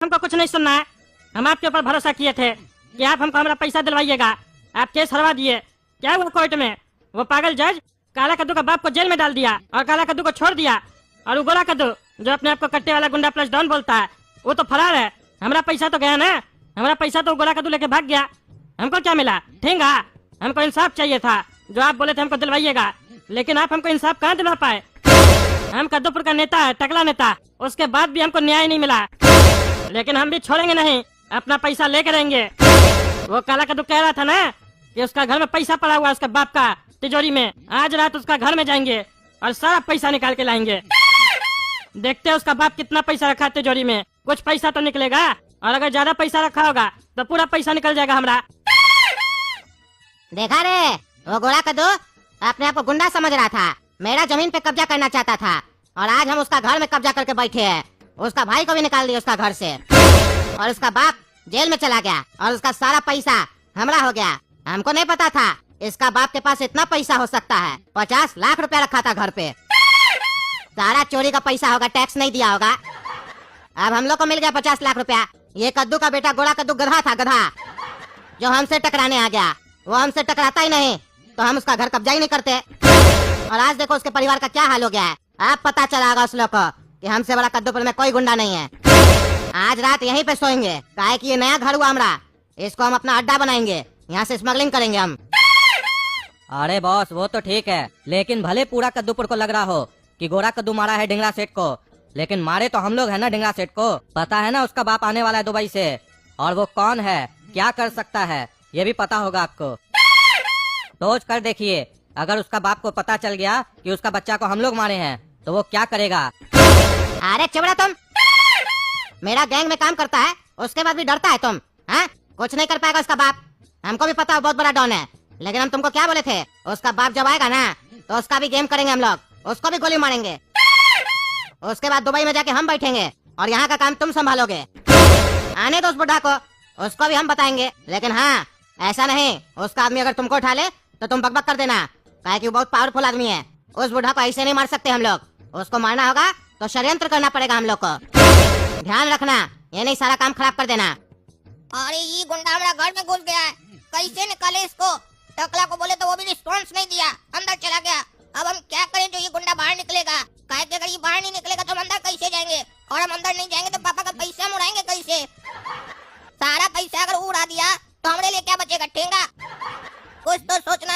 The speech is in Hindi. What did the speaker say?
हमको कुछ नहीं सुनना है। हम आपके ऊपर भरोसा किए थे कि आप हमको हमारा पैसा दिलवाइएगा। आप केस हरवा दिए। क्या हुआ कोर्ट में? वो पागल जज काला कद्दू का बाप को जेल में डाल दिया और काला कद्दू को छोड़ दिया। और वो गोला कद्दू जो अपने आप को कट्टे वाला गुंडा प्लस डॉन बोलता है वो तो फरार है। हमारा पैसा तो गया ना। हमारा पैसा तो गोला कद्दू लेके भाग गया। हमको क्या मिला? ठेंगा। हमको इंसाफ चाहिए था जो आप बोले थे हमको दिलवाइएगा, लेकिन आप हमको इंसाफ कहाँ दिलवा पाए? हम कद्दूपुर का नेता है, टकला नेता, उसके बाद भी हमको न्याय नहीं मिला। लेकिन हम भी छोड़ेंगे नहीं, अपना पैसा लेकर रहेंगे। वो काला कद्दू कह रहा था ना कि उसका घर में पैसा पड़ा हुआ है उसके बाप का तिजोरी में। आज रात उसका घर में जाएंगे और सारा पैसा निकाल के लाएंगे। देखते हैं उसका बाप कितना पैसा रखा है तिजोरी में। कुछ पैसा तो निकलेगा, और अगर ज्यादा पैसा रखा होगा तो पूरा पैसा निकल जाएगा हमारा। देखा रे, वो गोला कद्दू अपने आप को गुंडा समझ रहा था, मेरा जमीन पे कब्जा करना चाहता था, और आज हम उसका घर में कब्जा करके बैठे हैं। उसका भाई को भी निकाल दिया उसका घर से, और उसका बाप जेल में चला गया, और उसका सारा पैसा हमरा हो गया। हमको नहीं पता था इसका बाप के पास इतना पैसा हो सकता है। 50 लाख रुपया रखा था घर पे। सारा चोरी का पैसा होगा, टैक्स नहीं दिया होगा। अब हम लोग को मिल गया 50 लाख रुपया। ये कद्दू का बेटा गोला कद्दू गधा था, गधा जो हमसे टकराने आ गया। वो हमसे टकराता ही नहीं तो हम उसका घर कब्जा ही नहीं करते। और आज देखो उसके परिवार का क्या हाल हो गया है। आप पता चला होगा उस लोग को कि हमसे बड़ा कद्दूपुर में कोई गुंडा नहीं है। आज रात यहीं पे सोएंगे, काहे कि ये नया घर हुआ हमारा। इसको हम अपना अड्डा बनाएंगे, यहाँ से स्मगलिंग करेंगे हम। अरे बॉस वो तो ठीक है, लेकिन भले पूरा कद्दूपुर को लग रहा हो कि गोरा कद्दू मारा है ढिंगरा सेठ को, लेकिन मारे तो हम लोग है ना ढिंगरा सेठ को। पता है ना उसका बाप आने वाला है दुबई से, और वो कौन है, क्या कर सकता है, ये भी पता होगा आपको। सोच कर देखिए, अगर उसका बाप को पता चल गया कि उसका बच्चा को हम लोग मारे हैं तो वो क्या करेगा। अरे चिबड़ा, तुम मेरा गैंग में काम करता है, उसके बाद भी डरता है तुम? हाँ, कुछ नहीं कर पाएगा उसका बाप। हमको भी पता है बहुत बड़ा डॉन है, लेकिन हम तुमको क्या बोले थे, उसका बाप जब आएगा ना तो उसका भी गेम करेंगे हम लोग, उसको भी गोली मारेंगे। उसके बाद दुबई में जाके हम बैठेंगे और यहाँ का काम तुम संभालोगे। आने दो उस बुढ़ा को, उसको भी हम बताएंगे। लेकिन हाँ, ऐसा नहीं उसका आदमी अगर तुमको उठा ले तो तुम बकबक कर देना, काहे कि वो बहुत पावरफुल आदमी है। उस बुढ़ा को ऐसे नहीं मार सकते हम लोग, उसको मारना होगा तो षड्यंत्र करना पड़ेगा हम लोग को। ध्यान रखना, ये नहीं सारा काम खराब कर देना। अरे ये गुंडा हमारा घर में घुस गया है, कैसे निकाले इसको? टकला को बोले तो वो भी रिस्पॉन्स नहीं दिया, अंदर चला गया। अब हम क्या करें जो ये गुंडा बाहर निकलेगा? काहे कि अगर ये बाहर नहीं निकलेगा तो हम अंदर कैसे जाएंगे, और हम अंदर नहीं जाएंगे तो पापा का पैसा मुड़ाएंगे कैसे? सारा पैसा अगर उड़ा दिया तो हमारे लिए क्या बचेगा? ठेंगा। कुछ तो सोचना